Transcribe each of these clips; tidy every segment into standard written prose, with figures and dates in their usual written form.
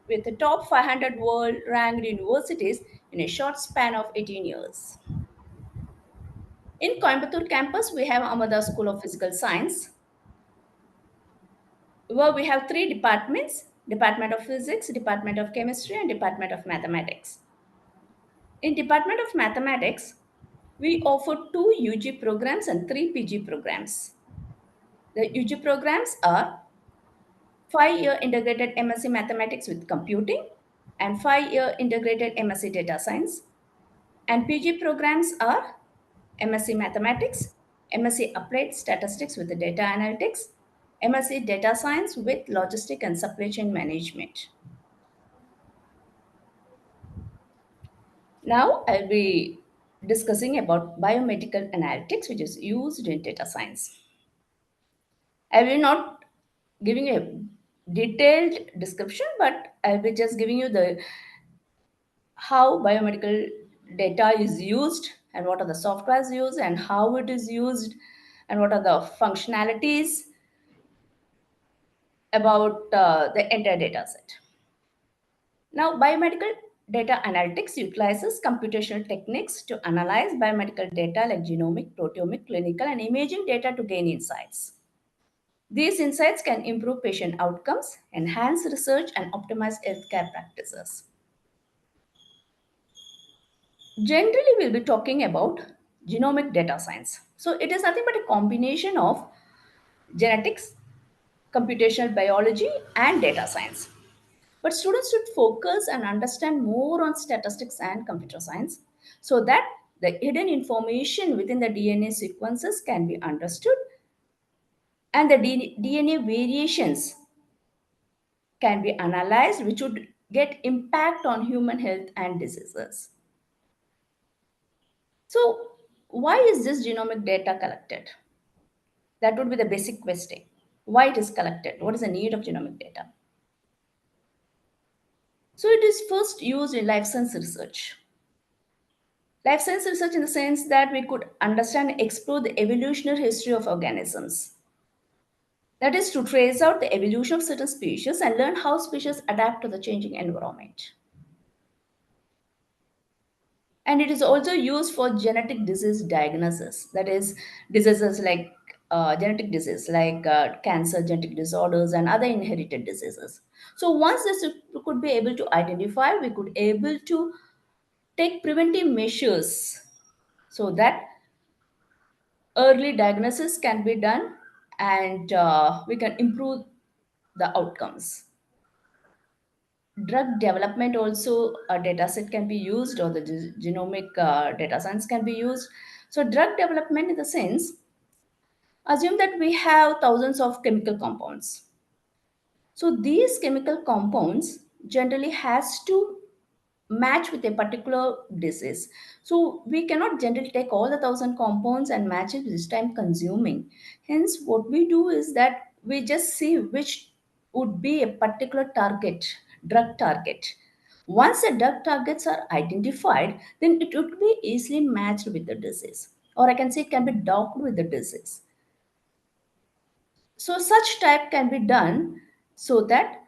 with the top 500 world ranked universities in a short span of 18 years. In Coimbatore campus, we have Amrita School of Physical Science, where we have three departments: Department of Physics, Department of Chemistry, and Department of Mathematics. In Department of Mathematics, we offer two UG programs and three PG programs. The UG programs are 5-year integrated MSc Mathematics with Computing and 5-year integrated MSc Data Science. And PG programs are MSc Mathematics, MSc Applied Statistics with the Data Analytics, MSc Data Science with Logistic and Supply Chain Management. Now I'll be discussing about biomedical analytics, which is used in data science. I will not giving you a detailed description, but I'll be just giving you the how biomedical data is used and what are the softwares used and how it is used and what are the functionalities about the entire data set. Now, biomedical data analytics utilizes computational techniques to analyze biomedical data like genomic, proteomic, clinical, and imaging data to gain insights. These insights can improve patient outcomes, enhance research, and optimize healthcare practices. Generally, we'll be talking about genomic data science. So, it is nothing but a combination of genetics, computational biology, and data science. But students should focus and understand more on statistics and computer science so that the hidden information within the DNA sequences can be understood and the DNA variations can be analyzed, which would get impact on human health and diseases. So, why is this genomic data collected? That would be the basic question. Why it is collected? What is the need of genomic data? So, it is first used in life science research. Life science research in the sense that we could understand and explore the evolutionary history of organisms. That is to trace out the evolution of certain species and learn how species adapt to the changing environment. And it is also used for genetic disease diagnosis. That is, diseases like genetic disease like cancer, genetic disorders, and other inherited diseases. So once this we could be able to identify, we could able to take preventive measures so that early diagnosis can be done and we can improve the outcomes. Drug development also a data set can be used or the genomic data science can be used. So drug development in the sense, assume that we have thousands of chemical compounds. So these chemical compounds generally has to match with a particular disease. So we cannot generally take all the 1,000 compounds and match it this time consuming. Hence, what we do is that we just see which would be a particular target, drug target. Once the drug targets are identified, then it would be easily matched with the disease. Or I can say it can be docked with the disease. So such type can be done so that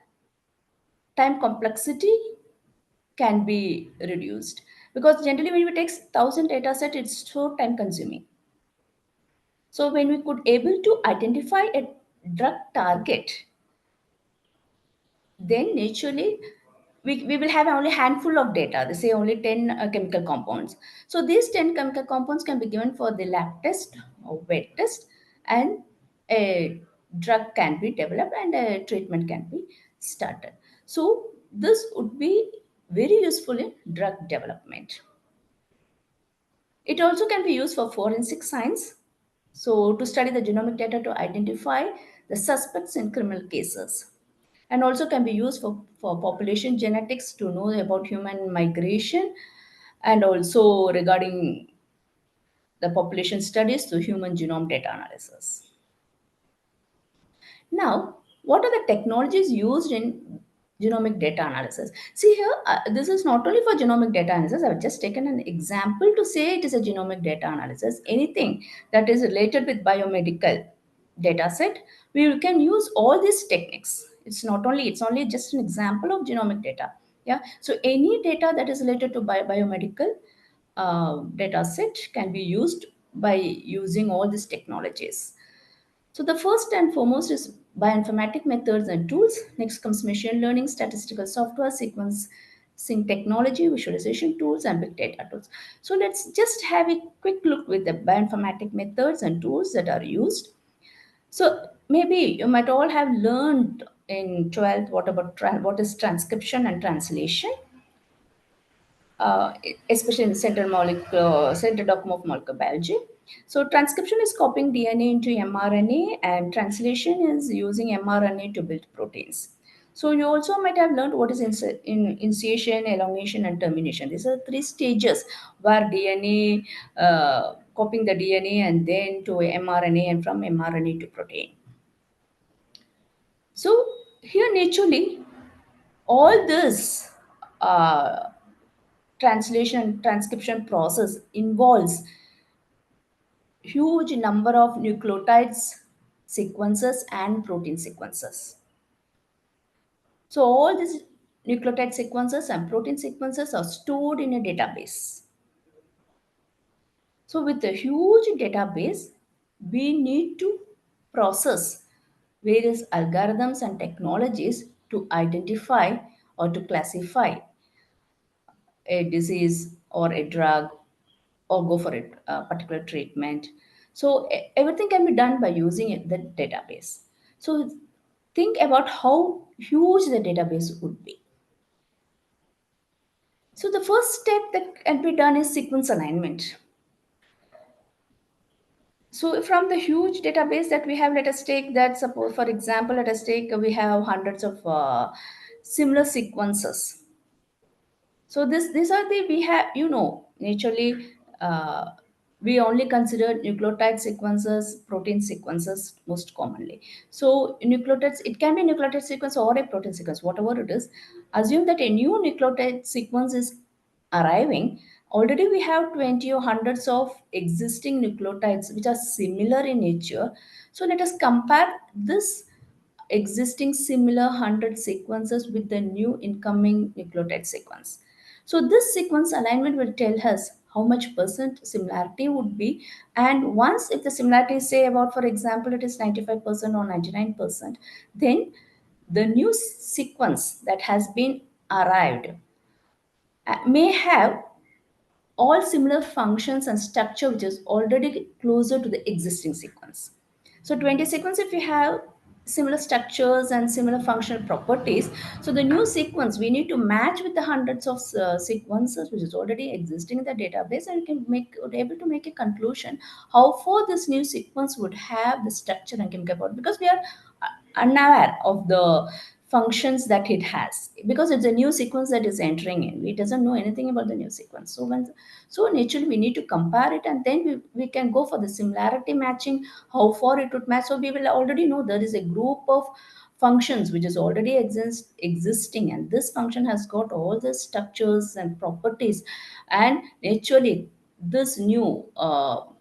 time complexity can be reduced because generally when we take 1,000 data set it's so time consuming. So when we could able to identify a drug target, then naturally we will have only handful of data. They say only 10 chemical compounds. So these 10 chemical compounds can be given for the lab test or wet test, and a drug can be developed and a treatment can be started. So this would be very useful in drug development. It also can be used for forensic science. So, to study the genomic data to identify the suspects in criminal cases. And also can be used for population genetics to know about human migration and also regarding the population studies to human genome data analysis. Now, what are the technologies used in genomic data analysis? See here, this is not only for genomic data analysis. I've just taken an example to say it is a genomic data analysis. Anything that is related with biomedical. data set, we can use all these techniques. It's only just an example of genomic data. Yeah. So any data that is related to biomedical data set can be used by using all these technologies. So the first and foremost is bioinformatic methods and tools. Next comes machine learning, statistical software, sequencing technology, visualization tools, and big data tools. So let's just have a quick look with the bioinformatic methods and tools that are used. So maybe you might all have learned in 12th what is transcription and translation, especially in the center dogma of molecular biology. So transcription is copying DNA into mRNA, and translation is using mRNA to build proteins. So you also might have learned what is initiation, elongation, and termination. These are three stages where DNA, copying the DNA and then to mRNA, and from mRNA to protein. So here naturally, all this uh, translation and transcription process involves huge number of nucleotides sequences and protein sequences. So all these nucleotide sequences and protein sequences are stored in a database. So with a huge database, we need to process various algorithms and technologies to identify or to classify a disease or a drug or go for a particular treatment. So everything can be done by using the database. So think about how huge the database would be. So the first step that can be done is sequence alignment. So from the huge database that we have, let us take that, suppose for example, let us take we have hundreds of similar sequences. So these are the we have, naturally, we only consider nucleotide sequences, protein sequences most commonly. So nucleotides, it can be nucleotide sequence or a protein sequence, whatever it is. Assume that a new nucleotide sequence is arriving. Already we have 20 or hundreds of existing nucleotides which are similar in nature. So let us compare this existing similar 100 sequences with the new incoming nucleotide sequence. So this sequence alignment will tell us how much percent similarity would be. And once if the similarity is say about, for example, it is 95% or 99%, then the new sequence that has been arrived may have all similar functions and structure which is already closer to the existing sequence. So 20 sequence, if you have similar structures and similar functional properties, so the new sequence we need to match with the hundreds of sequences which is already existing in the database, and you can make able to make a conclusion how far this new sequence would have the structure and chemical property, because we are unaware of the functions that it has, because it's a new sequence that is entering in, it doesn't know anything about the new sequence. So naturally we need to compare it, and then we can go for the similarity matching, how far it would match. So we will already know there is a group of functions which is already existing, and this function has got all the structures and properties, and naturally this new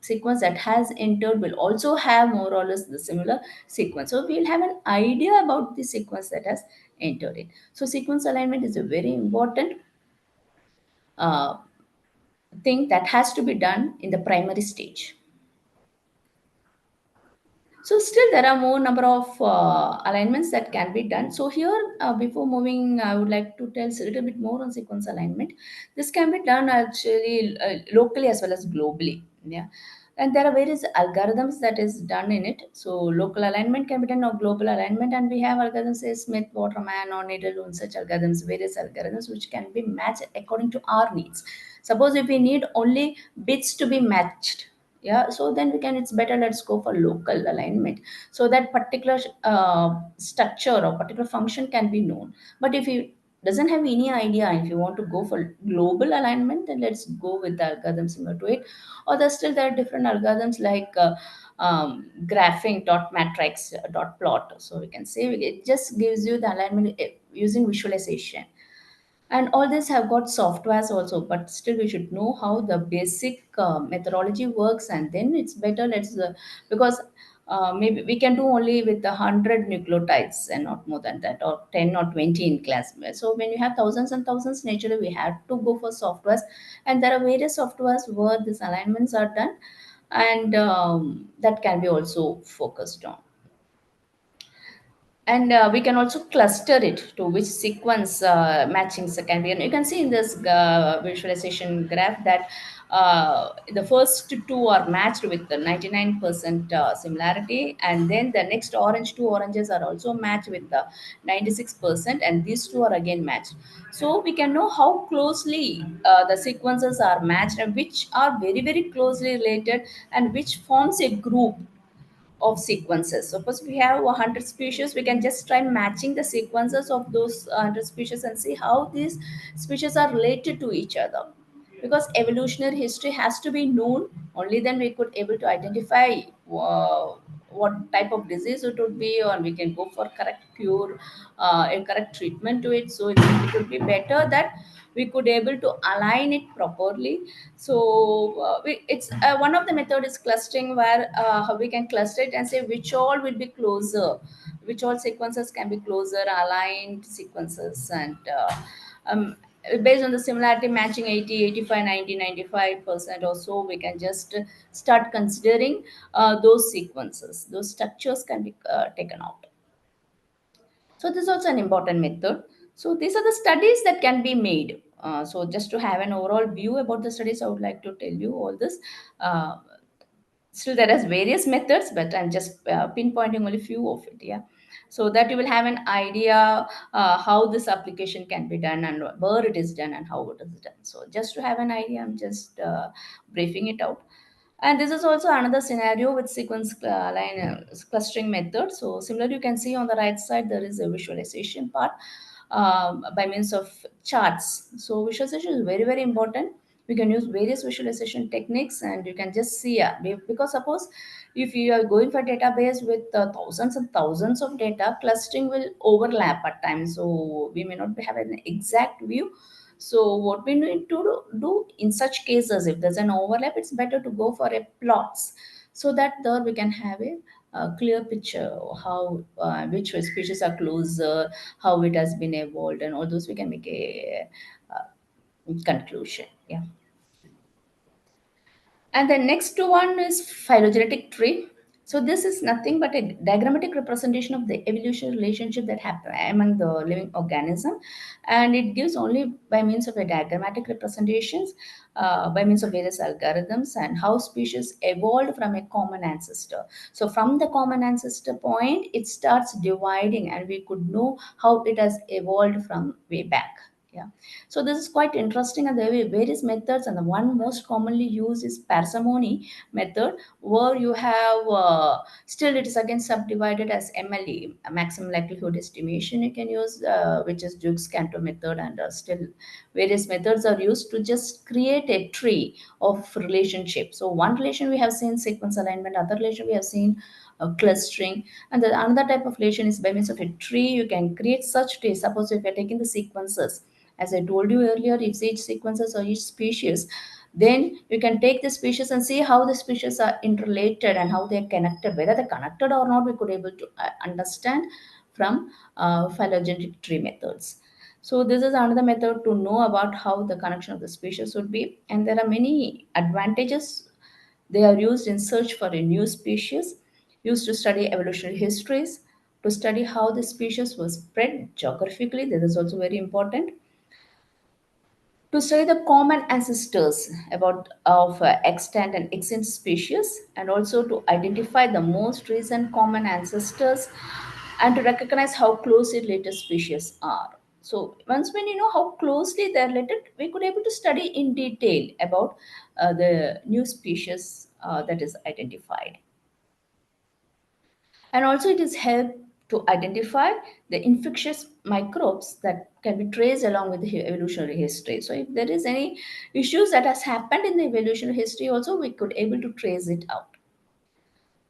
sequence that has entered will also have more or less the similar sequence. So we'll have an idea about the sequence that has entered it. So sequence alignment is a very important uh, thing that has to be done in the primary stage. So still there are more number of alignments that can be done. So here, before moving, I would like to tell a little bit more on sequence alignment. This can be done actually locally as well as globally. Yeah. And there are various algorithms that is done in it. So local alignment can be done or global alignment. And we have algorithms say Smith, Waterman or Needle, such algorithms, various algorithms which can be matched according to our needs. Suppose if we need only bits to be matched, yeah, so then we can, it's better, let's go for local alignment, so that particular structure or particular function can be known. But if you doesn't have any idea, if you want to go for global alignment, then let's go with the algorithm similar to it. Or there are different algorithms like graphing dot matrix dot plot. So we can say it just gives you the alignment using visualization. And all this have got softwares also, but still we should know how the basic methodology works, and then it's better, let's because maybe we can do only with 100 nucleotides and not more than that, or 10 or 20 in class. So when you have thousands and thousands, naturally we have to go for softwares, and there are various softwares where these alignments are done, and that can be also focused on. And we can also cluster it to which sequence matchings can be. And you can see in this visualization graph that the first two are matched with the 99% similarity, and then the next orange, two oranges are also matched with the 96%, and these two are again matched. So we can know how closely the sequences are matched, and which are very very closely related, and which forms a group of sequences. Suppose we have 100 species, we can just try matching the sequences of those 100 species and see how these species are related to each other. Because evolutionary history has to be known, only then we could able to identify what type of disease it would be, or we can go for correct cure, a correct treatment to it. So it would be better that we could able to align it properly. So it's one of the method is clustering, where how we can cluster it and say which all will be closer, which all sequences can be closer aligned sequences, and based on the similarity matching 80, 85, 90, 95% or so, we can just start considering those sequences, those structures can be taken out. So this is also an important method. So these are the studies that can be made. So just to have an overall view about the studies, I would like to tell you all this. Uh, Still, there is various methods, but I'm just pinpointing only few of it. Yeah. So that you will have an idea how this application can be done, and where it is done, and how it is done. So just to have an idea, I'm just briefing it out. And this is also another scenario with sequence line clustering method. So similarly, you can see on the right side, there is a visualization part by means of charts. So visualization is very, very important. We can use various visualization techniques, and you can just see, because suppose if you are going for database with thousands and thousands of data, clustering will overlap at times. So we may not have an exact view. So what we need to do in such cases, if there's an overlap, it's better to go for a plots, so that there we can have a clear picture of how which species are closer, how it has been evolved, and all those we can make a conclusion. Yeah. And the next one is phylogenetic tree. So this is nothing but a diagrammatic representation of the evolutionary relationship that happen among the living organism, and it gives only by means of a diagrammatic representations, by means of various algorithms, and how species evolved from a common ancestor. So from the common ancestor point, it starts dividing, and we could know how it has evolved from way back. Yeah. So this is quite interesting, and there are various methods, and the one most commonly used is parsimony method, where you have still it is again subdivided as MLE, a maximum likelihood estimation you can use, which is Duke's Cantor method, and still various methods are used to just create a tree of relationship. So one relation we have seen sequence alignment, other relation we have seen clustering, and the another type of relation is by means of a tree. You can create such tree. Suppose if you're taking the sequences, as I told you earlier, if each sequences or each species, then you can take the species and see how the species are interrelated and how they are connected. Whether they're connected or not, we could able to understand from phylogenetic tree methods. So this is another method to know about how the connection of the species would be. And there are many advantages. They are used in search for a new species, used to study evolutionary histories, to study how the species was spread geographically. This is also very important, to study the common ancestors about of extant and extinct species, and also to identify the most recent common ancestors, and to recognize how closely related species are. So once when you know how closely they're related, we could able to study in detail about the new species that is identified. And also it is help to identify the infectious microbes that can be traced along with the evolutionary history. So if there is any issues that has happened in the evolutionary history also, we could able to trace it out.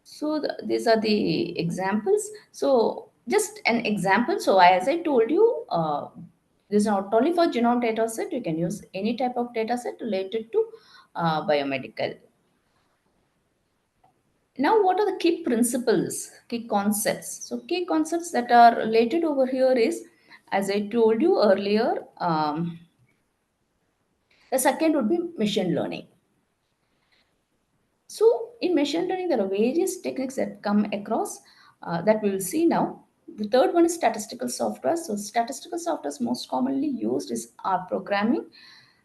So these are the examples. So just an example. So as I told you, this is not only for genome data set. You can use any type of data set related to biomedical. Now, what are the key principles, key concepts? So, key concepts that are related over here is, as I told you earlier, the second would be machine learning. So, in machine learning, there are various techniques that come across that we will see now. The third one is statistical software. So, statistical software is most commonly used is R programming.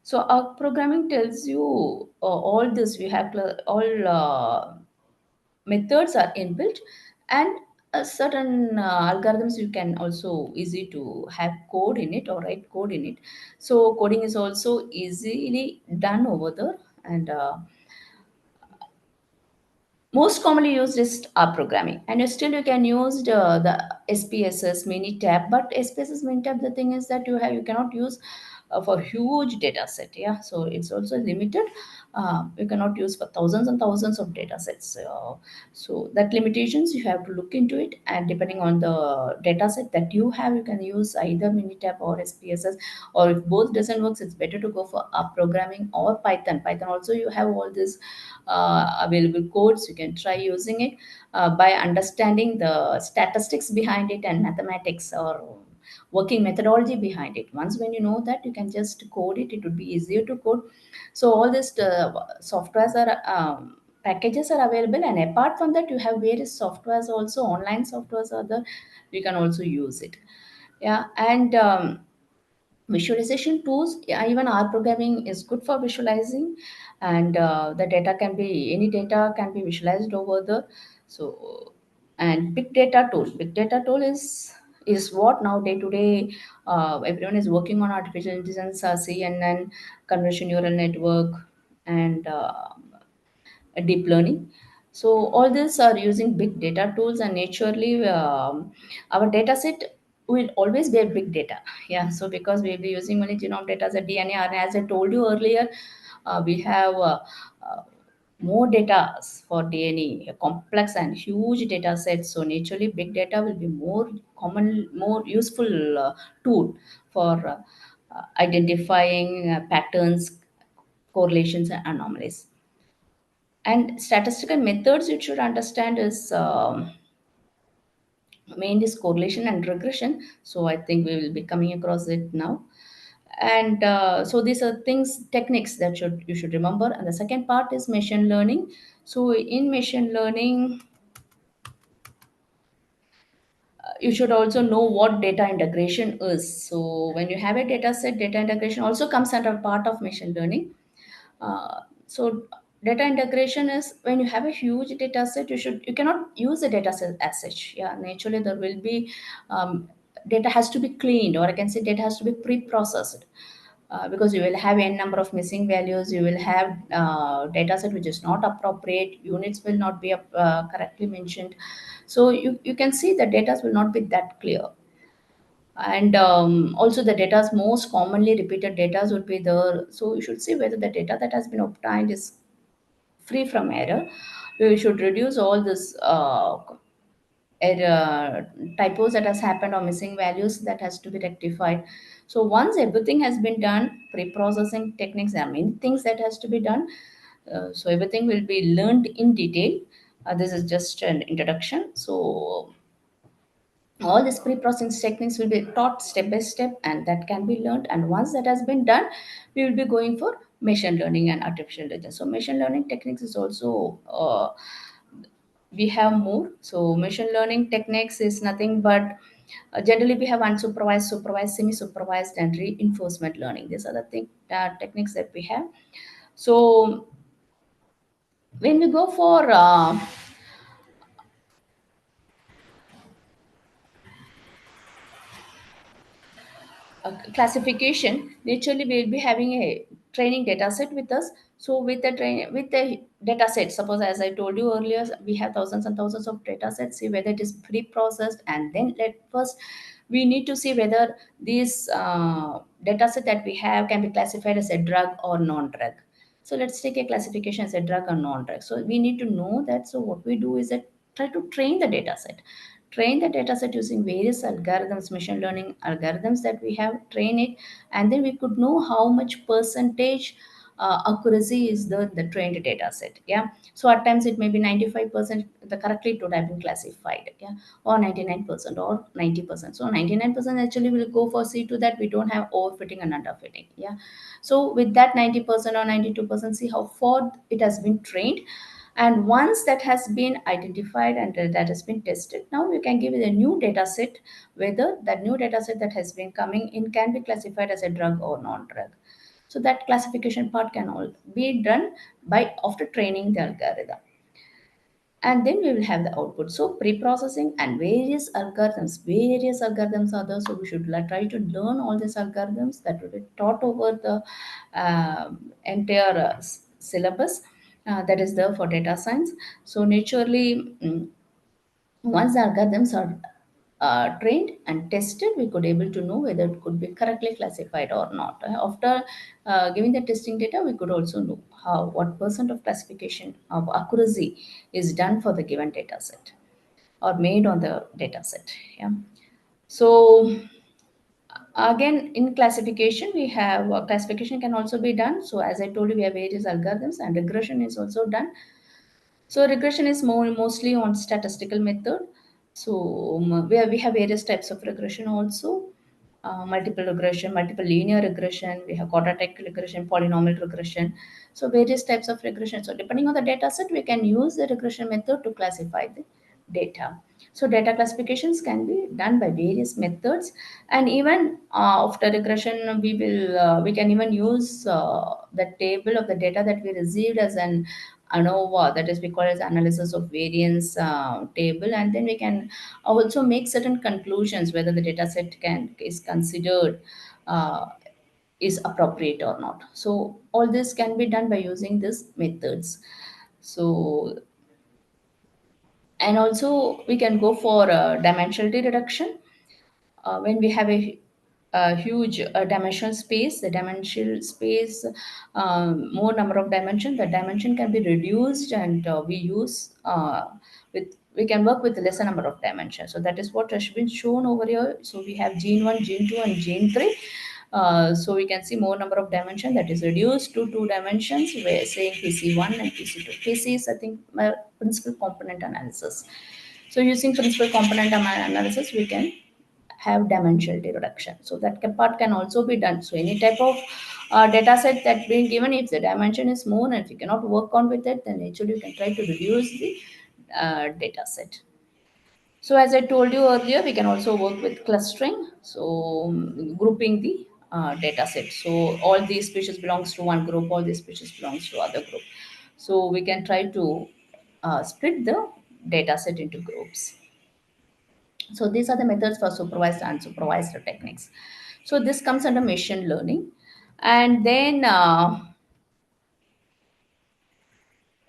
So, R programming tells you all this. We have all methods are inbuilt, and certain algorithms you can also easy to have code in it or write code in it. So, coding is also easily done over there, and most commonly used is R programming, and still you can use the SPSS Minitab. But SPSS Minitab, the thing is that you cannot use for huge data set. Yeah, so it's also limited. You cannot use for thousands and thousands of data sets. So that limitations you have to look into it, and depending on the data set that you have, you can use either Minitab or SPSS. Or if both doesn't work, it's better to go for R programming or Python. Python also you have all this available codes. You can try using it by understanding the statistics behind it and mathematics or working methodology behind it. Once when you know that, you can just code it. It would be easier to code. So all these softwares are packages are available, and apart from that, you have various softwares also. Online softwares are there. You can also use it. Yeah, and visualization tools, yeah, even R programming is good for visualizing, and the data can be any data can be visualized over the. So, and big data tool is what now day to day everyone is working on artificial intelligence, CNN, convolutional neural network, and deep learning. So all these are using big data tools, and naturally our data set will always be a big data. Yeah, so because we'll be using only genome data as a DNA, RNA, as I told you earlier, we have uh, more data for DNA, a complex and huge data sets. So naturally, big data will be more common, more useful tool for identifying patterns, correlations, and anomalies. And statistical methods you should understand is main is correlation and regression. So I think we will be coming across it now. And so these are things, techniques that you should remember. And the second part is machine learning. So in machine learning, you should also know what data integration is. So when you have a data set, data integration also comes under part of machine learning. So data integration is when you have a huge data set, you cannot use the data set as such. Yeah, naturally there will be data has to be cleaned, or I can say data has to be pre-processed. Because you will have n number of missing values, you will have data set which is not appropriate, units will not be correctly mentioned. So you can see the data will not be that clear. And also the data's most commonly repeated data would be there. So you should see whether the data that has been obtained is free from error. You should reduce all this error typos that has happened or missing values that has to be rectified. So once everything has been done, pre-processing techniques, there are many things that has to be done. So everything will be learned in detail. This is just an introduction. So all these pre-processing techniques will be taught step by step, and that can be learned. And once that has been done, we will be going for machine learning and artificial intelligence. So machine learning techniques is also we have more. So machine learning techniques is nothing but generally we have unsupervised, supervised, semi-supervised, and reinforcement learning. These are the techniques that we have. So when we go for classification, naturally we'll be having a training data set with us. So with the data set, suppose as I told you earlier, we have thousands and thousands of data sets. See whether it is pre-processed, and then let first we need to see whether these data set that we have can be classified as a drug or non-drug. So let's take a classification as a drug or non-drug. So we need to know that. So what we do is that try to train the data set using various algorithms, machine learning algorithms that we have, train it, and then we could know how much percentage accuracy is the trained data set. Yeah. So at times it may be 95% the correctly it would have been classified. Yeah. Or 99% or 90%. So 99% actually will go for C2, that we don't have overfitting and underfitting. Yeah. So with that 90% or 92%, see how far it has been trained. And once that has been identified and that has been tested, now you can give it a new data set, whether that new data set that has been coming in can be classified as a drug or non-drug. So that classification part can all be done by after training the algorithm. And then we will have the output. So pre-processing and various algorithms are there. So we should try to learn all these algorithms that will be taught over the entire syllabus that is there for data science. So naturally, once the algorithms are trained and tested, we could able to know whether it could be correctly classified or not. After giving the testing data, we could also know how what percent of classification of accuracy is done for the given data set or made on the data set. Yeah. So again, in classification, we have classification can also be done. So as I told you, we have various algorithms, and regression is also done. So regression is mostly on statistical method. So we have various types of regression also. Multiple regression, multiple linear regression, we have quadratic regression, polynomial regression. So various types of regression. So depending on the data set, we can use the regression method to classify the data. So data classifications can be done by various methods, and even after regression, we can even use the table of the data that we received as an ANOVA, that is we call as analysis of variance table, and then we can also make certain conclusions whether the data set can is considered uh, is appropriate or not. So all this can be done by using these methods. So, and also we can go for dimensionality reduction when we have a huge dimensional space. The dimensional space, more number of dimension, the dimension can be reduced, and we use with we can work with lesser number of dimensions. So that is what has been shown over here. So we have gene 1, gene 2, and gene 3. So we can see more number of dimension that is reduced to 2 dimensions. We're saying PC1 and PC2. PC is, I think, principal component analysis. So using principal component analysis, we can have dimensionality reduction. So that part can also be done. So any type of data set that being given, if the dimension is more and if you cannot work on with it, then actually you can try to reduce the data set. So as I told you earlier, we can also work with clustering. So grouping the data set. So all these species belongs to one group, all these species belongs to other group. So we can try to split the data set into groups. So these are the methods for supervised and unsupervised techniques. So this comes under machine learning. And then,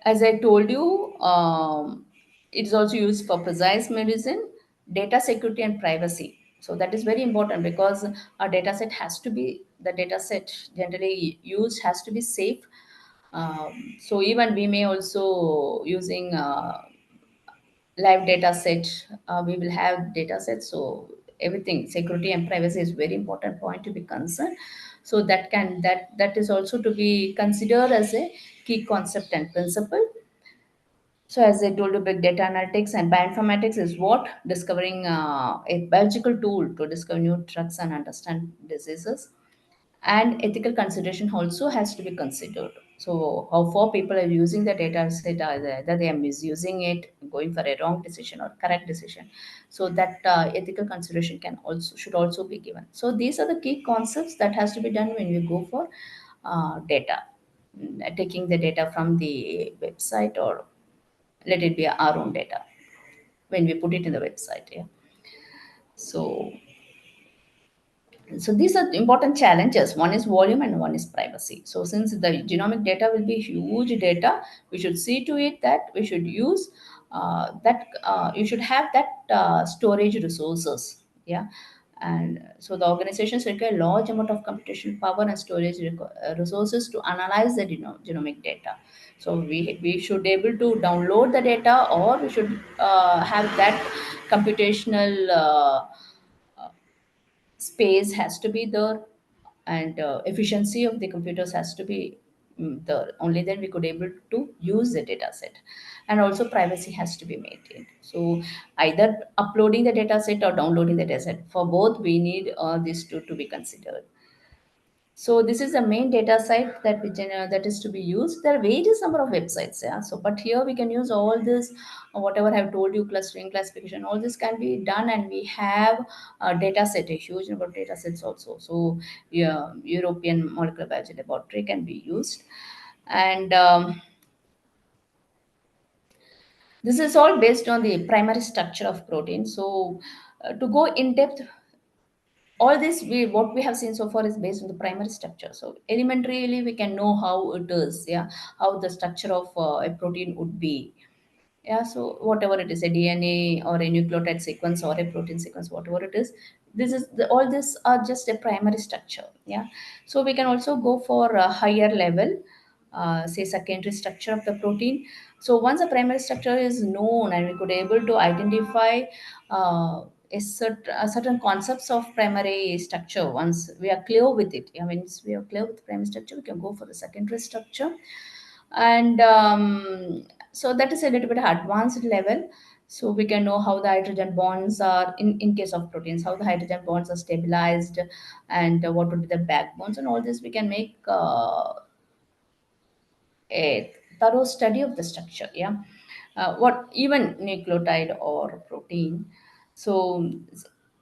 as I told you, it is also used for precise medicine, data security, and privacy. So that is very important because our data set has to be, the data set generally used has to be safe. So even we may also using live data set, we will have data sets. So everything, security and privacy is very important point to be concerned. So that is also to be considered as a key concept and principle. So as I told you, big data analytics and bioinformatics is what discovering a biological tool to discover new drugs and understand diseases. And ethical consideration also has to be considered. So how far people are using the data set, either they are misusing it, going for a wrong decision or correct decision. So that ethical consideration can also should also be given. So these are the key concepts that has to be done when we go for data. Taking the data from the website, or let it be our own data when we put it in the website. Yeah. So these are important challenges. One is volume and one is privacy. So since the genomic data will be huge data, we should see to it that we should use that you should have that storage resources. Yeah. And so the organizations require large amount of computational power and storage resources to analyze the genomic data. So we should be able to download the data, or we should have that computational space has to be there, and efficiency of the computers has to be only then we could able to use the data set. And also privacy has to be maintained. So either uploading the data set or downloading the data set, for both we need these two to be considered. So this is the main data set that that is to be used. There are various number of websites, yeah. So but here we can use all this, whatever I've told you, clustering, classification, all this can be done, and we have a data set, a huge number of data sets also. So yeah, European molecular biology laboratory can be used, and this is all based on the primary structure of protein. So to go in depth, all this we what we have seen so far is based on the primary structure. So elementarily we can know how it is, yeah, how the structure of a protein would be. Yeah, so whatever it is, a DNA or a nucleotide sequence or a protein sequence, whatever it is, this is all this are just a primary structure. Yeah, so we can also go for a higher level, say secondary structure of the protein. So once the primary structure is known and we could able to identify certain concepts of primary structure, once we are clear with it, I mean, we are clear with the primary structure, we can go for the secondary structure. And so that is a little bit advanced level. So we can know how the hydrogen bonds are in case of proteins, how the hydrogen bonds are stabilized, and what would be the backbones, and all this we can make a thorough study of the structure. Yeah, what even nucleotide or protein. So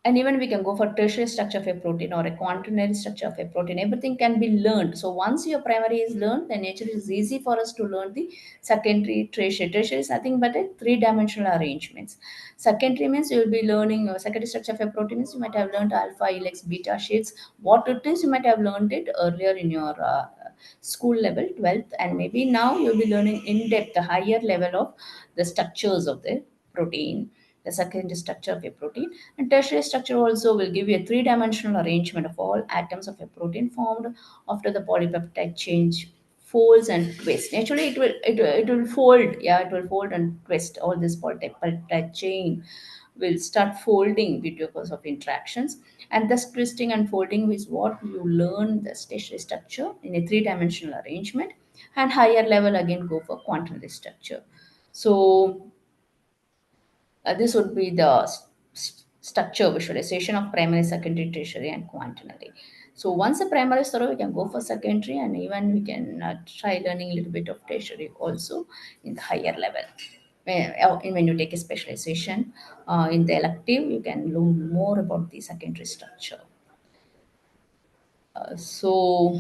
and even we can go for tertiary structure of a protein or a quaternary structure of a protein. Everything can be learned. So once your primary is learned, then nature is easy for us to learn the secondary, tertiary. Tertiary is nothing but a three-dimensional arrangements. Secondary means you will be learning secondary structure of a protein means you might have learned alpha, helix, beta sheets. What it is, you might have learned it earlier in your school level, 12th, and maybe now you'll be learning in depth the higher level of the structures of the protein, the secondary structure of a protein. And tertiary structure also will give you a three-dimensional arrangement of all atoms of a protein formed after the polypeptide change folds and twists. Naturally, it will fold. Yeah, it will fold and twist. All this polypeptide chain will start folding because of interactions, and thus twisting and folding is what you learn the stationary structure in a three-dimensional arrangement. And higher level again go for quaternary structure. So this would be the structure visualization of primary, secondary, tertiary, and quaternary. So once the primary is thorough, we can go for secondary, and even we can try learning a little bit of tertiary also in the higher level. When you take a specialization in the elective, you can learn more about the secondary structure. So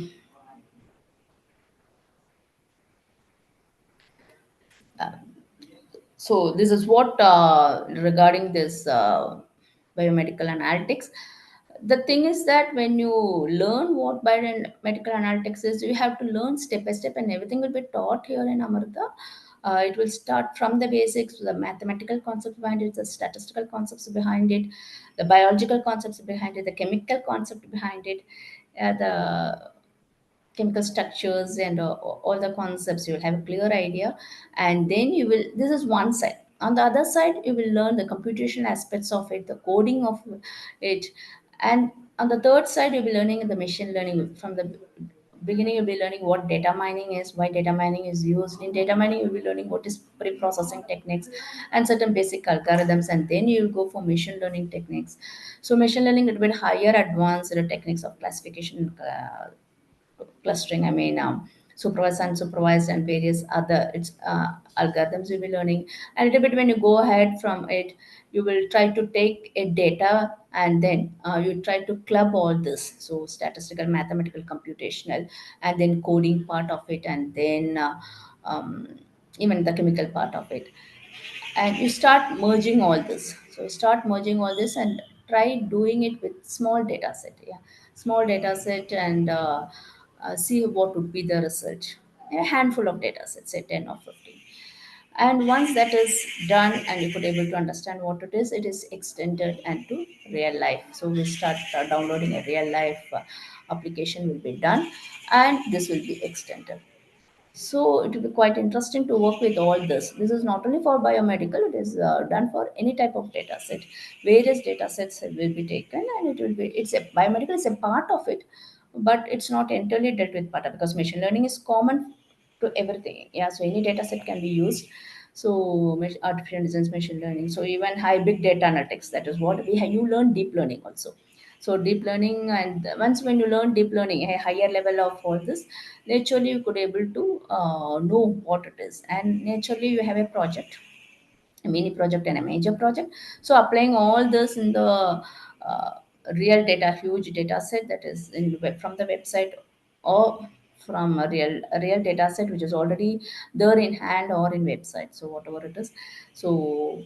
So this is what regarding this biomedical analytics. The thing is that when you learn what biomedical analytics is, you have to learn step by step, and everything will be taught here in Amrita. It will start from the basics, the mathematical concepts behind it, the statistical concepts behind it, the biological concepts behind it, the chemical concept behind it, the chemical structures, and all the concepts. You will have a clear idea, and then you will, this is one side. On the other side, you will learn the computation aspects of it, the coding of it. And on the third side, you'll be learning the machine learning. From the beginning, you'll be learning what data mining is, why data mining is used. In data mining, you'll be learning what is pre-processing techniques and certain basic algorithms, and then you'll go for machine learning techniques. So machine learning will be higher advanced techniques of classification, clustering, I mean, supervised, unsupervised, and various other algorithms you'll be learning. And a little bit when you go ahead from it, you will try to take a data, and then you try to club all this. So statistical, mathematical, computational, and then coding part of it, and then um, even the chemical part of it. And you start merging all this. So you start merging all this and try doing it with small data set. Yeah, small data set, and see what would be the result. A handful of data sets, say 10 or 15. And once that is done and you could able to understand what it is extended and to real life. So we start downloading a real life application will be done, and this will be extended. So it will be quite interesting to work with all this. This is not only for biomedical; it is done for any type of data set. Various data sets will be taken, and it will be. It's a biomedical is a part of it, but it's not entirely dealt with part because machine learning is common to everything. Yeah, so any data set can be used. So artificial intelligence, machine learning, so even high big data analytics, that is what we have. You learn deep learning also. So deep learning, and once when you learn deep learning, a higher level of all this, naturally you could able to know what it is, and naturally you have a project, a mini project and a major project. So applying all this in the uh, real data, huge data set that is in the from the website, or from a real data set which is already there in hand or in website, so whatever it is. So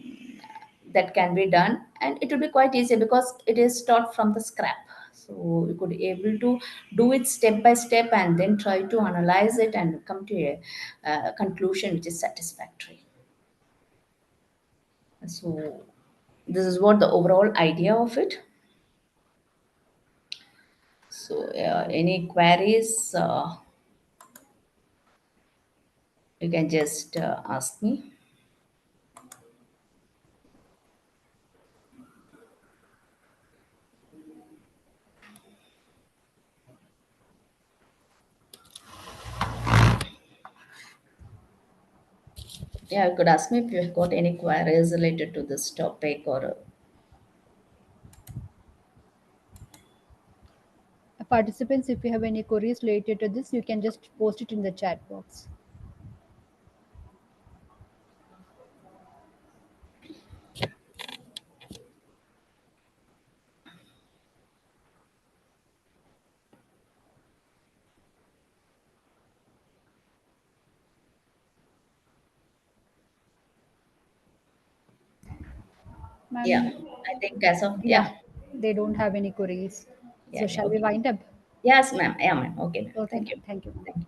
that can be done, and it will be quite easy because it is taught from the scrap. So you could able to do it step by step, and then try to analyze it and come to a conclusion which is satisfactory. So this is what the overall idea of it. So any queries, you can just ask me. Yeah, you could ask me if you've got any queries related to this topic, or Participants, if you have any queries related to this, you can just post it in the chat box. yeah, Ma'am, I think as of, yeah, yeah, they don't have any queries. yeah, So yeah, shall we okay. wind up? Yes, ma'am. Yeah, ma'am. Okay, ma'am. Okay, Thank you. ma'am. Thank you. Thank you.